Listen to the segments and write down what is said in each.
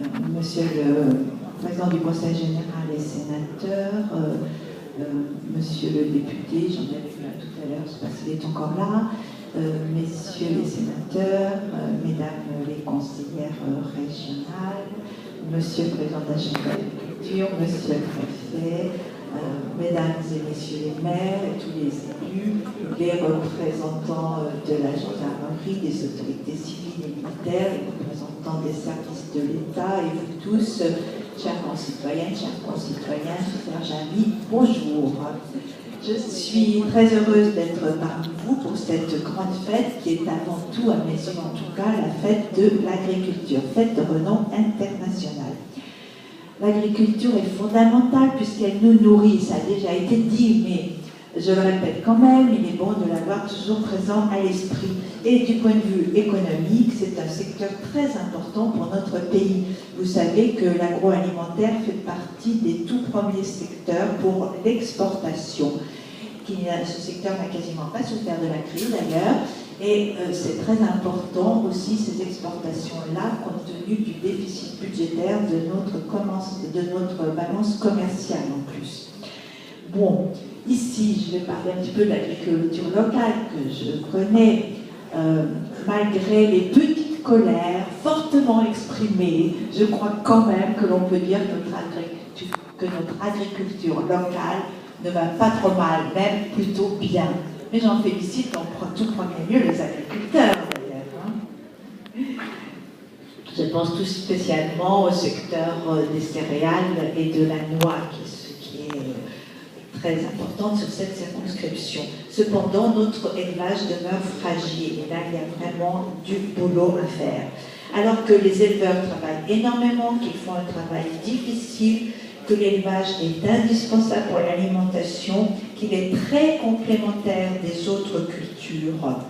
Monsieur le Président du Conseil général et sénateur, Monsieur le député, j'en avais vu là tout à l'heure, je ne sais pas s'il est encore là, Messieurs les sénateurs, Mesdames les conseillères régionales, Monsieur le Président de la Chambre d'agriculture, Monsieur le préfet, Mesdames et Messieurs les maires et tous les élus, les représentants de la gendarmerie, des autorités civiles et militaires, les représentants des services de l'État et vous tous, chers concitoyennes, chers concitoyens, chers amis, bonjour. Je suis très heureuse d'être parmi vous pour cette grande fête qui est avant tout, à mes yeux en tout cas, la fête de l'agriculture, fête de renom international. L'agriculture est fondamentale puisqu'elle nous nourrit, ça a déjà été dit, mais je le répète quand même, il est bon de l'avoir toujours présent à l'esprit. Et du point de vue économique, c'est un secteur très important pour notre pays. Vous savez que l'agroalimentaire fait partie des tout premiers secteurs pour l'exportation. Ce secteur n'a quasiment pas souffert de la crise d'ailleurs, et c'est très important aussi ces exportations-là, compte tenu du déficit budgétaire de notre balance commerciale en plus. Bon, ici, je vais parler un petit peu de l'agriculture locale que je connais, malgré les petites colères fortement exprimées, je crois quand même que l'on peut dire que notre agriculture locale ne va pas trop mal, même plutôt bien. Mais j'en félicite en tout premier lieu les agriculteurs, d'ailleurs. Je pense tout spécialement au secteur des céréales et de la noix, qui est très importante sur cette circonscription. Cependant, notre élevage demeure fragile, et là, il y a vraiment du boulot à faire. Alors que les éleveurs travaillent énormément, qu'ils font un travail difficile, que l'élevage est indispensable pour l'alimentation, qu'il est très complémentaire des autres cultures.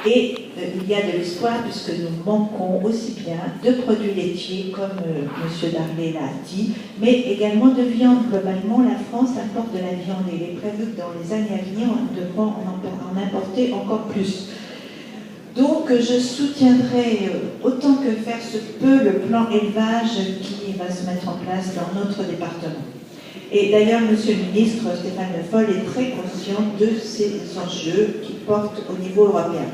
Et il y a de l'espoir puisque nous manquons aussi bien de produits laitiers, comme M. Darlé l'a dit, mais également de viande. Globalement, la France importe de la viande et il est prévu que dans les années à venir, on devra en importer encore plus. Donc, je soutiendrai autant que faire se peut le plan élevage qui va se mettre en place dans notre département. Et d'ailleurs, Monsieur le ministre Stéphane Le Foll est très conscient de ces enjeux qui portent au niveau européen.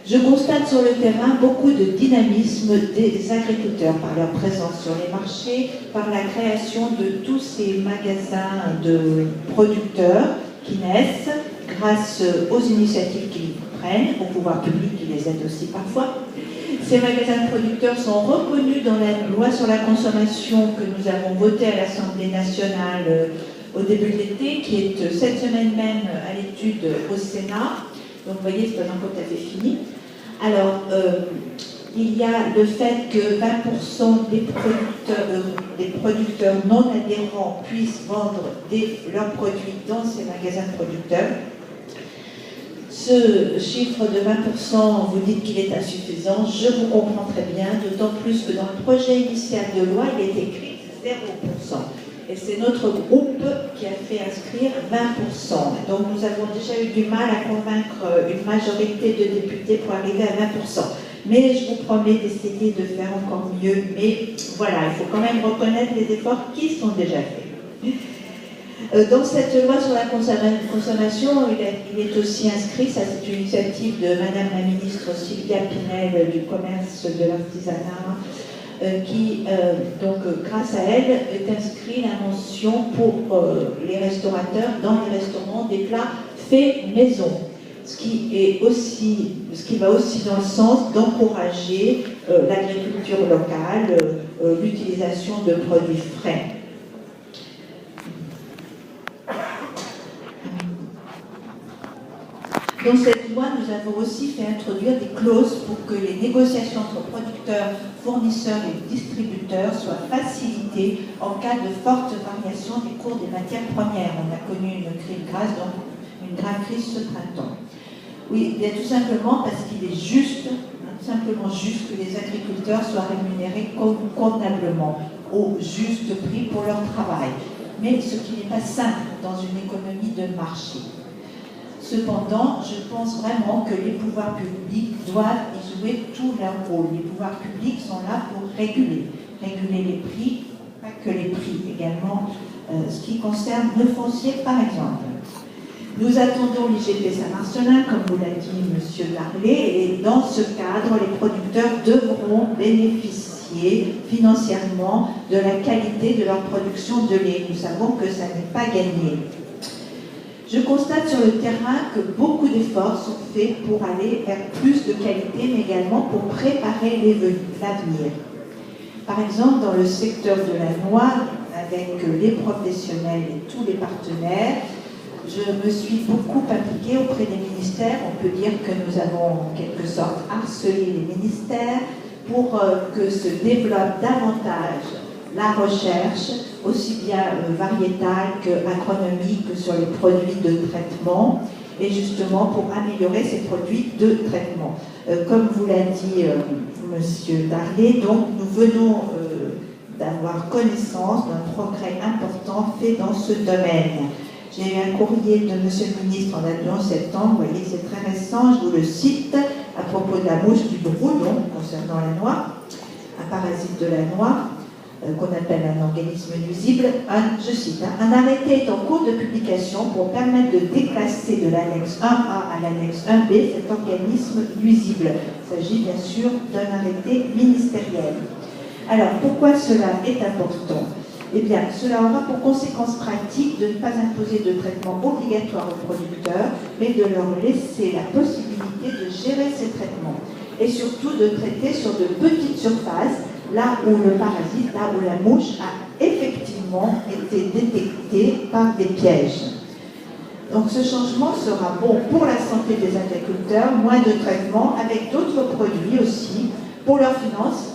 Je constate sur le terrain beaucoup de dynamisme des agriculteurs par leur présence sur les marchés, par la création de tous ces magasins de producteurs qui naissent grâce aux initiatives qu'ils prennent, au pouvoir public qui les aide aussi parfois. Ces magasins de producteurs sont reconnus dans la loi sur la consommation que nous avons votée à l'Assemblée nationale au début de l'été, qui est cette semaine même à l'étude au Sénat. Donc vous voyez, c'est pas encore tout à fait fini. Alors, il y a le fait que 20% des producteurs non adhérents puissent vendre leurs produits dans ces magasins de producteurs. Ce chiffre de 20%, vous dites qu'il est insuffisant, je vous comprends très bien, d'autant plus que dans le projet initial de loi, il est écrit 0%. Et c'est notre groupe qui a fait inscrire 20%. Donc nous avons déjà eu du mal à convaincre une majorité de députés pour arriver à 20%. Mais je vous promets d'essayer de faire encore mieux. Mais voilà, il faut quand même reconnaître les efforts qui sont déjà faits. Dans cette loi sur la consommation, il est aussi inscrit, ça c'est une initiative de Madame la ministre Sylvia Pinel du commerce de l'artisanat, qui, donc, grâce à elle, est inscrit la mention pour les restaurateurs dans les restaurants des plats faits maison. Ce qui va aussi dans le sens d'encourager l'agriculture locale, l'utilisation de produits frais. Dans cette loi, nous avons aussi fait introduire des clauses pour que les négociations entre producteurs, fournisseurs et distributeurs soient facilitées en cas de forte variation des cours des matières premières. On a connu une grave crise ce printemps. Oui, bien tout simplement parce qu'il est juste, simplement juste que les agriculteurs soient rémunérés convenablement au juste prix pour leur travail. Mais ce qui n'est pas simple dans une économie de marché. Cependant, je pense vraiment que les pouvoirs publics doivent y jouer tout leur rôle. Les pouvoirs publics sont là pour réguler. réguler les prix, pas que les prix, également ce qui concerne le foncier par exemple. Nous attendons l'IGP Saint-Marcelin, comme vous l'a dit M. Darlé, et dans ce cadre, les producteurs devront bénéficier financièrement de la qualité de leur production de lait. Nous savons que ça n'est pas gagné. Je constate sur le terrain que beaucoup d'efforts sont faits pour aller vers plus de qualité, mais également pour préparer l'avenir. Par exemple, dans le secteur de la noix, avec les professionnels et tous les partenaires, je me suis beaucoup impliquée auprès des ministères. On peut dire que nous avons en quelque sorte harcelé les ministères pour que se développe davantage la recherche, aussi bien variétale qu'agronomique, que sur les produits de traitement, et justement pour améliorer ces produits de traitement. Comme vous l'a dit M. Darlé, donc nous venons d'avoir connaissance d'un progrès important fait dans ce domaine. J'ai eu un courrier de M. le ministre en date du 11 septembre, vous voyez, c'est très récent, je vous le cite, à propos de la mouche du brou, donc concernant la noix, un parasite de la noix, qu'on appelle un organisme nuisible. Je cite, un arrêté est en cours de publication pour permettre de déclasser de l'annexe 1A à l'annexe 1B cet organisme nuisible. Il s'agit bien sûr d'un arrêté ministériel. Alors, pourquoi cela est important ? Eh bien, cela aura pour conséquence pratique de ne pas imposer de traitement obligatoire aux producteurs, mais de leur laisser la possibilité de gérer ces traitements et surtout de traiter sur de petites surfaces, là où le parasite, là où la mouche a effectivement été détectée par des pièges. Donc ce changement sera bon pour la santé des agriculteurs, moins de traitements, avec d'autres produits aussi, pour leurs finances,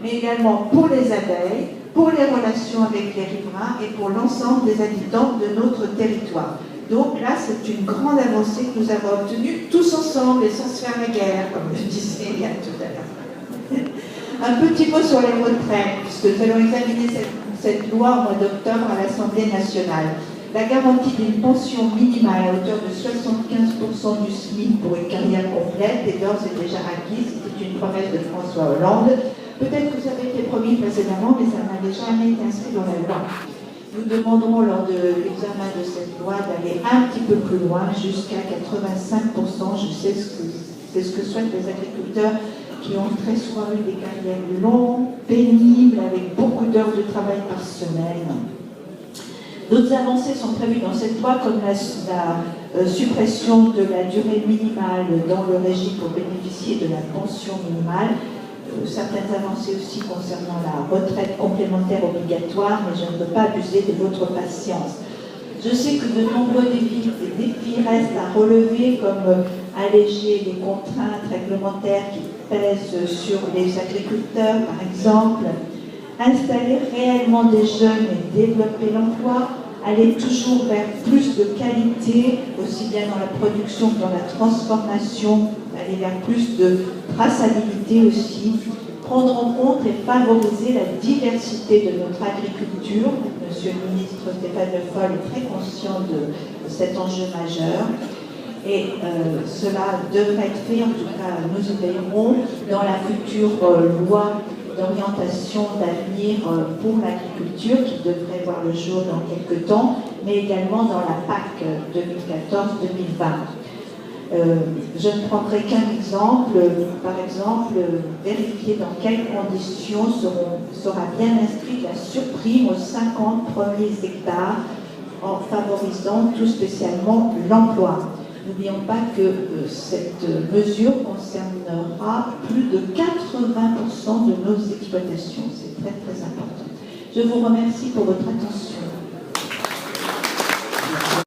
mais également pour les abeilles, pour les relations avec les riverains et pour l'ensemble des habitants de notre territoire. Donc là, c'est une grande avancée que nous avons obtenue tous ensemble et sans se faire la guerre, comme je disais il y a tout à l'heure. Un petit mot sur les retraites, puisque nous allons examiner cette loi au mois d'octobre à l'Assemblée nationale. La garantie d'une pension minimale à hauteur de 75% du SMIC pour une carrière complète est d'ores et déjà acquise. C'est une promesse de François Hollande. Peut-être que ça avait été promis précédemment, mais ça n'avait jamais été inscrit dans la loi. Nous demanderons lors de l'examen de cette loi d'aller un petit peu plus loin, jusqu'à 85%. Je sais c'est ce que souhaitent les agriculteurs qui ont très souvent eu des carrières longues, pénibles, avec beaucoup d'heures de travail par semaine. D'autres avancées sont prévues dans cette loi, comme la suppression de la durée minimale dans le régime pour bénéficier de la pension minimale. Certaines avancées aussi concernant la retraite complémentaire obligatoire, mais je ne veux pas abuser de votre patience. Je sais que de nombreux défis restent à relever, comme alléger les contraintes réglementaires qui pèsent sur les agriculteurs, par exemple, installer réellement des jeunes et développer l'emploi, aller toujours vers plus de qualité, aussi bien dans la production que dans la transformation, aller vers plus de traçabilité aussi, prendre en compte et favoriser la diversité de notre agriculture. Monsieur le ministre Stéphane Le Foll est très conscient de cet enjeu majeur. Et cela devrait être fait, en tout cas nous y veillerons, dans la future loi d'orientation d'avenir pour l'agriculture qui devrait voir le jour dans quelques temps, mais également dans la PAC 2014-2020. Je ne prendrai qu'un exemple, par exemple, vérifier dans quelles conditions sera bien inscrite la surprime aux 50 premiers hectares en favorisant tout spécialement l'emploi. N'oublions pas que cette mesure concernera plus de 80% de nos exploitations. C'est très très important. Je vous remercie pour votre attention.